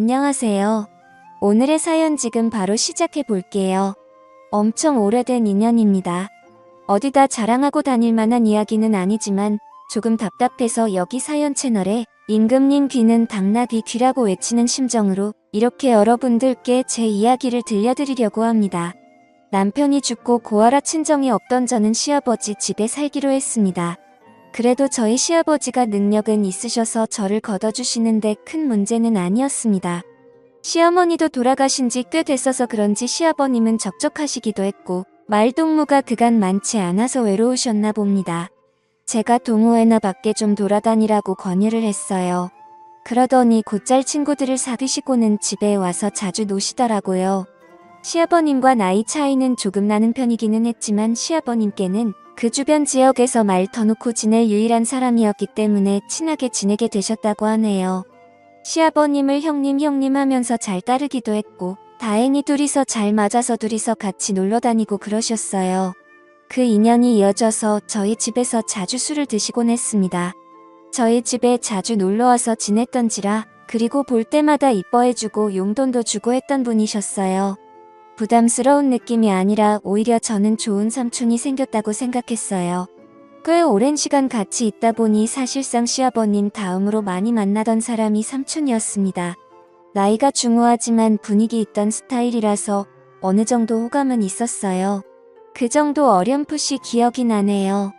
안녕하세요. 오늘의 사연 지금 바로 시작해 볼게요. 엄청 오래된 인연입니다. 어디다 자랑하고 다닐 만한 이야기는 아니지만 조금 답답해서 여기 사연 채널에 임금님 귀는 당나귀 귀라고 외치는 심정으로 이렇게 여러분들께 제 이야기를 들려드리려고 합니다. 남편이 죽고 고아라 친정이 없던 저는 시아버지 집에 살기로 했습니다. 그래도 저희 시아버지가 능력은 있으셔서 저를 걷어주시는데 큰 문제는 아니었습니다. 시어머니도 돌아가신 지 꽤 됐어서 그런지 시아버님은 적적하시기도 했고 말동무가 그간 많지 않아서 외로우셨나 봅니다. 제가 동호회나 밖에 좀 돌아다니라고 권유를 했어요. 그러더니 곧잘 친구들을 사귀시고는 집에 와서 자주 노시더라고요. 시아버님과 나이 차이는 조금 나는 편이기는 했지만 시아버님께는 그 주변 지역에서 말 터놓고 지낼 유일한 사람이었기 때문에 친하게 지내게 되셨다고 하네요. 시아버님을 형님 하면서 잘 따르기도 했고 다행히 둘이서 잘 맞아서 둘이서 같이 놀러 다니고 그러셨어요. 그 인연이 이어져서 저희 집에서 자주 술을 드시곤 했습니다. 저희 집에 자주 놀러와서 지냈던지라 그리고 볼 때마다 이뻐해주고 용돈도 주고 했던 분이셨어요. 부담스러운 느낌이 아니라 오히려 저는 좋은 삼촌이 생겼다고 생각했어요. 꽤 오랜 시간 같이 있다 보니 사실상 시아버님 다음으로 많이 만나던 사람이 삼촌이었습니다. 나이가 중후하지만 분위기 있던 스타일이라서 어느 정도 호감은 있었어요. 그 정도 어렴풋이 기억이 나네요.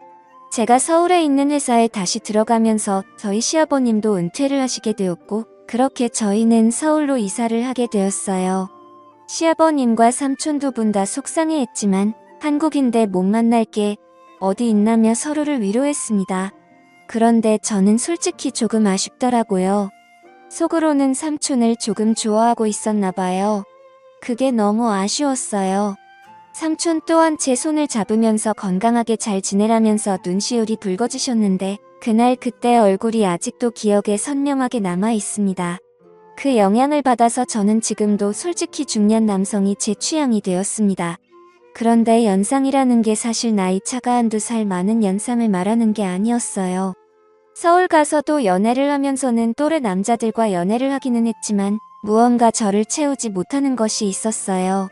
제가 서울에 있는 회사에 다시 들어가면서 저희 시아버님도 은퇴를 하시게 되었고 그렇게 저희는 서울로 이사를 하게 되었어요. 시아버님과 삼촌 두 분 다 속상해했지만 한국인데 못 만날 게 어디 있나며 서로를 위로했습니다. 그런데 저는 솔직히 조금 아쉽더라고요. 속으로는 삼촌을 조금 좋아하고 있었나 봐요. 그게 너무 아쉬웠어요. 삼촌 또한 제 손을 잡으면서 건강하게 잘 지내라면서 눈시울이 붉어지셨는데 그날 그때 얼굴이 아직도 기억에 선명하게 남아 있습니다. 그 영향을 받아서 저는 지금도 솔직히 중년 남성이 제 취향이 되었습니다. 그런데 연상이라는 게 사실 나이 차가 한두 살 많은 연상을 말하는 게 아니었어요. 서울 가서도 연애를 하면서는 또래 남자들과 연애를 하기는 했지만 무언가 저를 채우지 못하는 것이 있었어요.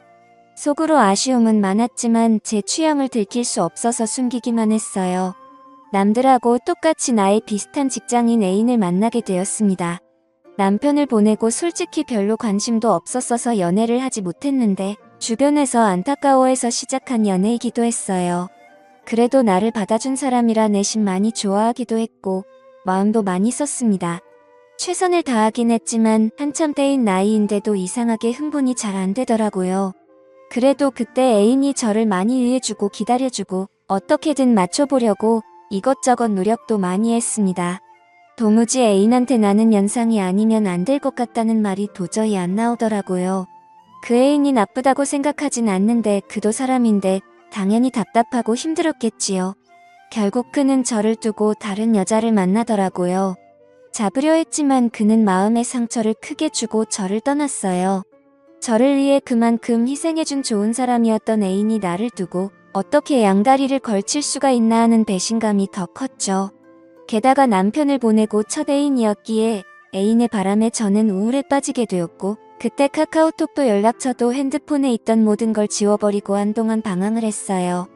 속으로 아쉬움은 많았지만 제 취향을 들킬 수 없어서 숨기기만 했어요. 남들하고 똑같이 나이 비슷한 직장인 애인을 만나게 되었습니다. 남편을 보내고 솔직히 별로 관심도 없었어서 연애를 하지 못했는데 주변에서 안타까워해서 시작한 연애이기도 했어요. 그래도 나를 받아준 사람이라 내심 많이 좋아하기도 했고 마음도 많이 썼습니다. 최선을 다하긴 했지만 한참 때인 나이인데도 이상하게 흥분이 잘 안 되더라고요. 그래도 그때 애인이 저를 많이 위해주고 기다려주고 어떻게든 맞춰보려고 이것저것 노력도 많이 했습니다. 도무지 애인한테 나는 연상이 아니면 안 될 것 같다는 말이 도저히 안 나오더라고요. 그 애인이 나쁘다고 생각하진 않는데 그도 사람인데 당연히 답답하고 힘들었겠지요. 결국 그는 저를 두고 다른 여자를 만나더라고요. 잡으려 했지만 그는 마음의 상처를 크게 주고 저를 떠났어요. 저를 위해 그만큼 희생해준 좋은 사람이었던 애인이 나를 두고 어떻게 양다리를 걸칠 수가 있나 하는 배신감이 더 컸죠. 게다가 남편을 보내고 첫 애인이었기에 애인의 바람에 저는 우울에 빠지게 되었고 그때 카카오톡도 연락처도 핸드폰에 있던 모든 걸 지워버리고 한동안 방황을 했어요.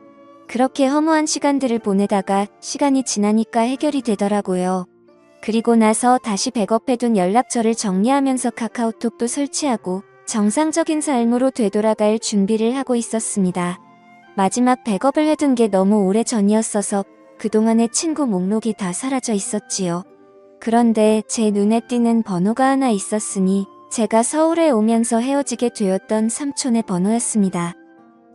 그렇게 허무한 시간들을 보내다가 시간이 지나니까 해결이 되더라고요. 그리고 나서 다시 백업해둔 연락처를 정리하면서 카카오톡도 설치하고 정상적인 삶으로 되돌아갈 준비를 하고 있었습니다. 마지막 백업을 해둔 게 너무 오래 전이었어서 그동안의 친구 목록이 다 사라져 있었지요. 그런데 제 눈에 띄는 번호가 하나 있었으니 제가 서울에 오면서 헤어지게 되었던 삼촌의 번호였습니다.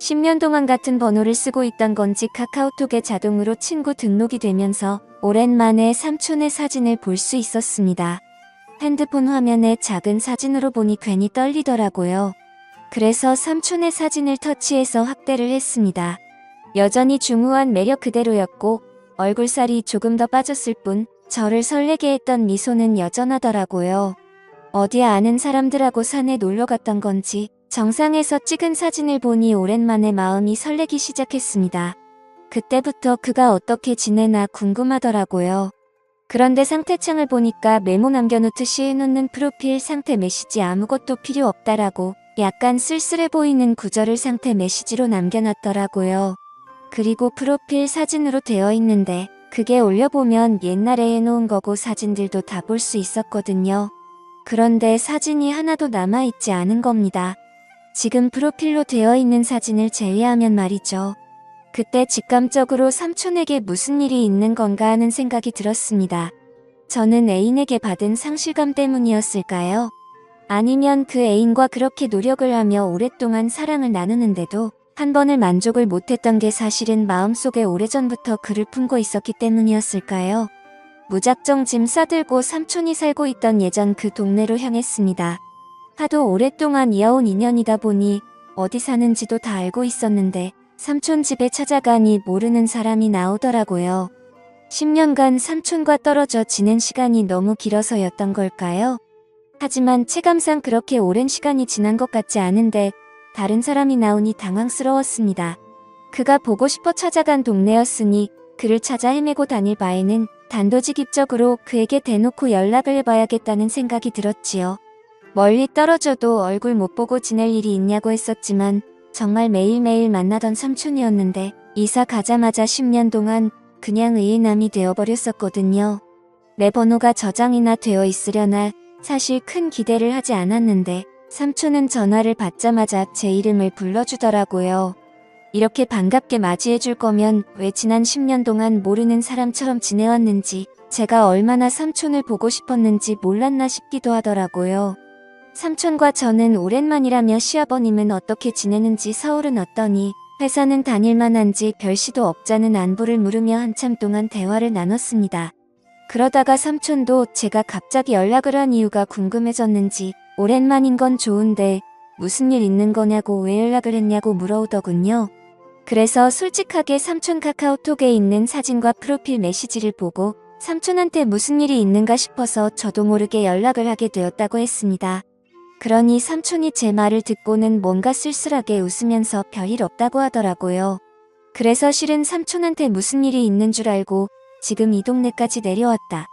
10년 동안 같은 번호를 쓰고 있던 건지 카카오톡에 자동으로 친구 등록이 되면서 오랜만에 삼촌의 사진을 볼 수 있었습니다. 핸드폰 화면에 작은 사진으로 보니 괜히 떨리더라고요. 그래서 삼촌의 사진을 터치해서 확대를 했습니다. 여전히 중후한 매력 그대로였고 얼굴살이 조금 더 빠졌을 뿐 저를 설레게 했던 미소는 여전하더라고요. 어디 아는 사람들하고 산에 놀러 갔던 건지 정상에서 찍은 사진을 보니 오랜만에 마음이 설레기 시작했습니다. 그때부터 그가 어떻게 지내나 궁금하더라고요. 그런데 상태창을 보니까 메모 남겨놓듯이 해놓는 프로필 상태 메시지 아무것도 필요 없다라고 약간 쓸쓸해 보이는 구절을 상태 메시지로 남겨놨더라고요. 그리고 프로필 사진으로 되어 있는데 그게 올려보면 옛날에 해놓은 거고 사진들도 다 볼 수 있었거든요. 그런데 사진이 하나도 남아있지 않은 겁니다. 지금 프로필로 되어 있는 사진을 제외하면 말이죠. 그때 직감적으로 삼촌에게 무슨 일이 있는 건가 하는 생각이 들었습니다. 저는 애인에게 받은 상실감 때문이었을까요? 아니면 그 애인과 그렇게 노력을 하며 오랫동안 사랑을 나누는데도 한 번을 만족을 못했던 게 사실은 마음속에 오래전부터 그를 품고 있었기 때문이었을까요? 무작정 짐 싸들고 삼촌이 살고 있던 예전 그 동네로 향했습니다. 하도 오랫동안 이어온 인연이다 보니 어디 사는지도 다 알고 있었는데 삼촌 집에 찾아가니 모르는 사람이 나오더라고요. 10년간 삼촌과 떨어져 지낸 시간이 너무 길어서였던 걸까요? 하지만 체감상 그렇게 오랜 시간이 지난 것 같지 않은데 다른 사람이 나오니 당황스러웠습니다. 그가 보고 싶어 찾아간 동네였으니 그를 찾아 헤매고 다닐 바에는 단도직입적으로 그에게 대놓고 연락을 해봐야겠다는 생각이 들었지요. 멀리 떨어져도 얼굴 못 보고 지낼 일이 있냐고 했었지만 정말 매일매일 만나던 삼촌이었는데 이사 가자마자 10년 동안 그냥 의인남이 되어버렸었거든요. 내 번호가 저장이나 되어 있으려나 사실 큰 기대를 하지 않았는데 삼촌은 전화를 받자마자 제 이름을 불러주더라고요. 이렇게 반갑게 맞이해줄 거면 왜 지난 10년 동안 모르는 사람처럼 지내왔는지 제가 얼마나 삼촌을 보고 싶었는지 몰랐나 싶기도 하더라고요. 삼촌과 저는 오랜만이라며 시아버님은 어떻게 지내는지 서울은 어떠니 회사는 다닐만한지 별시도 없자는 안부를 물으며 한참 동안 대화를 나눴습니다. 그러다가 삼촌도 제가 갑자기 연락을 한 이유가 궁금해졌는지 오랜만인 건 좋은데 무슨 일 있는 거냐고 왜 연락을 했냐고 물어오더군요. 그래서 솔직하게 삼촌 카카오톡에 있는 사진과 프로필 메시지를 보고 삼촌한테 무슨 일이 있는가 싶어서 저도 모르게 연락을 하게 되었다고 했습니다. 그러니 삼촌이 제 말을 듣고는 뭔가 쓸쓸하게 웃으면서 별일 없다고 하더라고요. 그래서 실은 삼촌한테 무슨 일이 있는 줄 알고 지금 이 동네까지 내려왔다.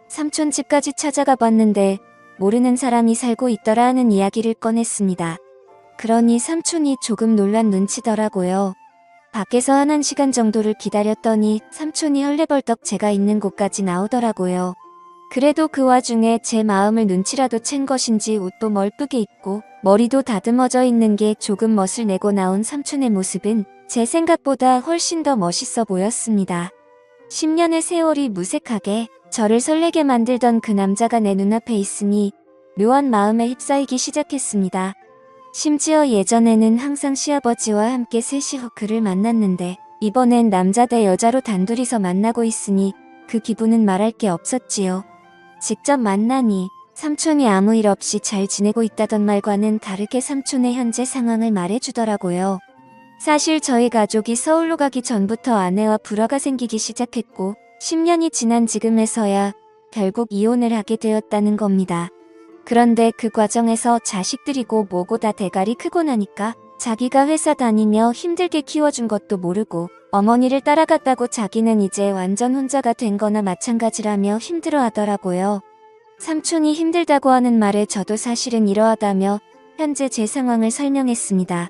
삼촌 집까지 찾아가 봤는데 모르는 사람이 살고 있더라 하는 이야기를 꺼냈습니다. 그러니 삼촌이 조금 놀란 눈치더라고요. 밖에서 한 1시간 정도를 기다렸더니 삼촌이 헐레벌떡 제가 있는 곳까지 나오더라고요. 그래도 그 와중에 제 마음을 눈치라도 챈 것인지 옷도 멀쁘게 입고 머리도 다듬어져 있는 게 조금 멋을 내고 나온 삼촌의 모습은 제 생각보다 훨씬 더 멋있어 보였습니다. 10년의 세월이 무색하게 저를 설레게 만들던 그 남자가 내 눈앞에 있으니 묘한 마음에 휩싸이기 시작했습니다. 심지어 예전에는 항상 시아버지와 함께 셋이서 그를 만났는데 이번엔 남자 대 여자로 단둘이서 만나고 있으니 그 기분은 말할 게 없었지요. 직접 만나니 삼촌이 아무 일 없이 잘 지내고 있다던 말과는 다르게 삼촌의 현재 상황을 말해주더라고요. 사실 저희 가족이 서울로 가기 전부터 아내와 불화가 생기기 시작했고 10년이 지난 지금에서야 결국 이혼을 하게 되었다는 겁니다. 그런데 그 과정에서 자식들이고 뭐고 다 대가리 크고 나니까 자기가 회사 다니며 힘들게 키워준 것도 모르고 어머니를 따라갔다고 자기는 이제 완전 혼자가 된 거나 마찬가지라며 힘들어 하더라고요. 삼촌이 힘들다고 하는 말에 저도 사실은 이러하다며 현재 제 상황을 설명했습니다.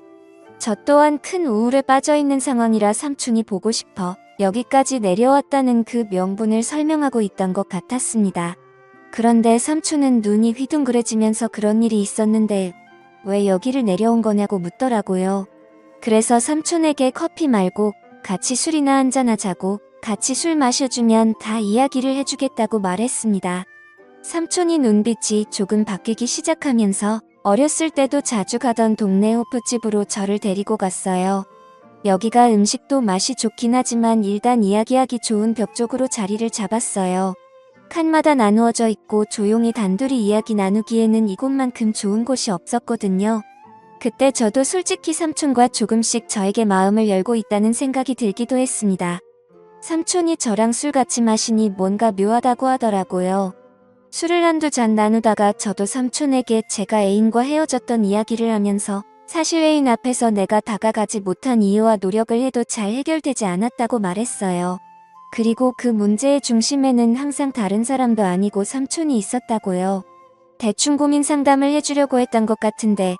저 또한 큰 우울에 빠져있는 상황이라 삼촌이 보고 싶어 여기까지 내려왔다는 그 명분을 설명하고 있던 것 같았습니다. 그런데 삼촌은 눈이 휘둥그레지면서 그런 일이 있었는데 왜 여기를 내려온 거냐고 묻더라고요. 그래서 삼촌에게 커피 말고 같이 술이나 한잔하자고 같이 술 마셔주면 다 이야기를 해주겠다고 말했습니다. 삼촌이 눈빛이 조금 바뀌기 시작하면서 어렸을 때도 자주 가던 동네 호프집으로 저를 데리고 갔어요. 여기가 음식도 맛이 좋긴 하지만 일단 이야기하기 좋은 벽 쪽으로 자리를 잡았어요. 칸마다 나누어져 있고 조용히 단둘이 이야기 나누기에는 이곳만큼 좋은 곳이 없었거든요. 그때 저도 솔직히 삼촌과 조금씩 저에게 마음을 열고 있다는 생각이 들기도 했습니다. 삼촌이 저랑 술 같이 마시니 뭔가 묘하다고 하더라고요. 술을 한두 잔 나누다가 저도 삼촌에게 제가 애인과 헤어졌던 이야기를 하면서 사실 애인 앞에서 내가 다가가지 못한 이유와 노력을 해도 잘 해결되지 않았다고 말했어요. 그리고 그 문제의 중심에는 항상 다른 사람도 아니고 삼촌이 있었다고요. 대충 고민 상담을 해주려고 했던 것 같은데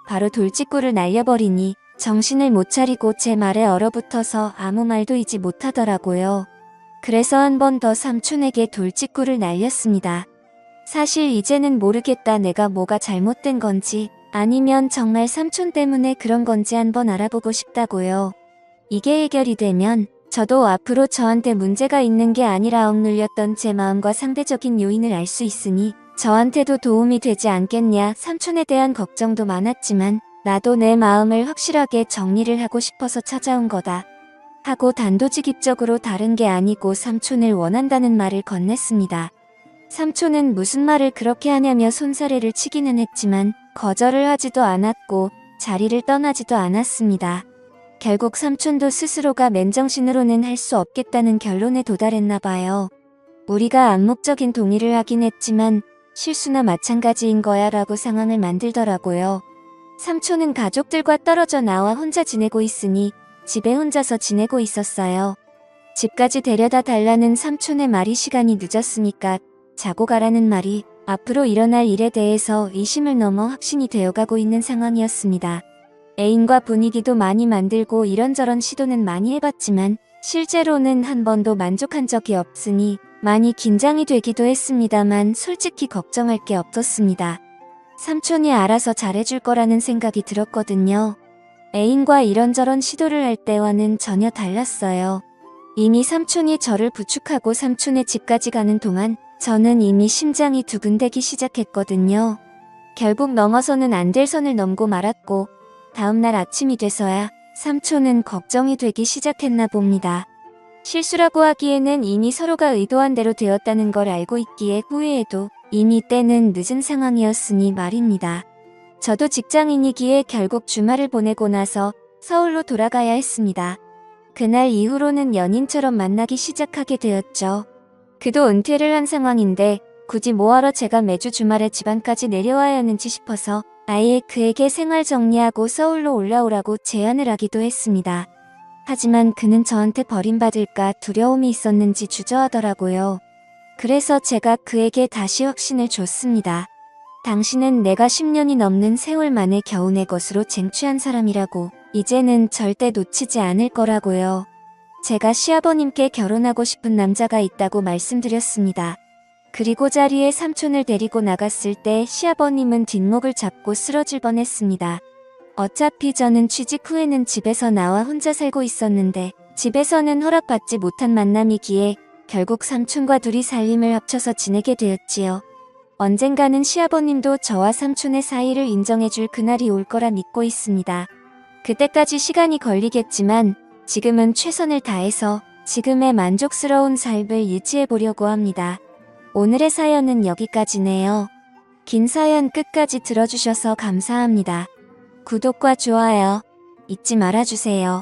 바로 돌직구를 날려버리니 정신을 못 차리고 제 말에 얼어붙어서 아무 말도 이지 못하더라고요. 그래서 한 번 더 삼촌에게 돌직구를 날렸습니다. 사실 이제는 모르겠다, 내가 뭐가 잘못된 건지 아니면 정말 삼촌 때문에 그런 건지 한번 알아보고 싶다고요. 이게 해결이 되면 저도 앞으로 저한테 문제가 있는 게 아니라 억눌렸던 제 마음과 상대적인 요인을 알 수 있으니 저한테도 도움이 되지 않겠냐. 삼촌에 대한 걱정도 많았지만 나도 내 마음을 확실하게 정리를 하고 싶어서 찾아온 거다 하고 단도직입적으로 다른 게 아니고 삼촌을 원한다는 말을 건넸습니다. 삼촌은 무슨 말을 그렇게 하냐며 손사래를 치기는 했지만 거절을 하지도 않았고 자리를 떠나지도 않았습니다. 결국 삼촌도 스스로가 맨정신으로는 할 수 없겠다는 결론에 도달했나 봐요. 우리가 암묵적인 동의를 하긴 했지만 실수나 마찬가지인 거야 라고 상황을 만들더라고요. 삼촌은 가족들과 떨어져 나와 혼자 지내고 있으니 집에 혼자서 지내고 있었어요. 집까지 데려다 달라는 삼촌의 말이 시간이 늦었으니까 자고 가라는 말이 앞으로 일어날 일에 대해서 의심을 넘어 확신이 되어가고 있는 상황이었습니다. 애인과 분위기도 많이 만들고 이런저런 시도는 많이 해봤지만 실제로는 한 번도 만족한 적이 없으니 많이 긴장이 되기도 했습니다만 솔직히 걱정할 게 없었습니다. 삼촌이 알아서 잘해줄 거라는 생각이 들었거든요. 애인과 이런저런 시도를 할 때와는 전혀 달랐어요. 이미 삼촌이 저를 부축하고 삼촌의 집까지 가는 동안 저는 이미 심장이 두근대기 시작했거든요. 결국 넘어서는 안 될 선을 넘고 말았고 다음날 아침이 돼서야 삼촌은 걱정이 되기 시작했나 봅니다. 실수라고 하기에는 이미 서로가 의도한 대로 되었다는 걸 알고 있기에 후회해도 이미 때는 늦은 상황이었으니 말입니다. 저도 직장인이기에 결국 주말을 보내고 나서 서울로 돌아가야 했습니다. 그날 이후로는 연인처럼 만나기 시작하게 되었죠. 그도 은퇴를 한 상황인데 굳이 뭐하러 제가 매주 주말에 집안까지 내려와야 하는지 싶어서 아예 그에게 생활 정리하고 서울로 올라오라고 제안을 하기도 했습니다. 하지만 그는 저한테 버림받을까 두려움이 있었는지 주저하더라고요. 그래서 제가 그에게 다시 확신을 줬습니다. 당신은 내가 10년이 넘는 세월 만에 겨우 내 것으로 쟁취한 사람이라고 이제는 절대 놓치지 않을 거라고요. 제가 시아버님께 결혼하고 싶은 남자가 있다고 말씀드렸습니다. 그리고 자리에 삼촌을 데리고 나갔을 때 시아버님은 뒷목을 잡고 쓰러질 뻔했습니다. 어차피 저는 취직 후에는 집에서 나와 혼자 살고 있었는데 집에서는 허락받지 못한 만남이기에 결국 삼촌과 둘이 살림을 합쳐서 지내게 되었지요. 언젠가는 시아버님도 저와 삼촌의 사이를 인정해줄 그날이 올 거라 믿고 있습니다. 그때까지 시간이 걸리겠지만 지금은 최선을 다해서 지금의 만족스러운 삶을 유지해 보려고 합니다. 오늘의 사연은 여기까지네요. 긴 사연 끝까지 들어주셔서 감사합니다. 구독과 좋아요 잊지 말아주세요.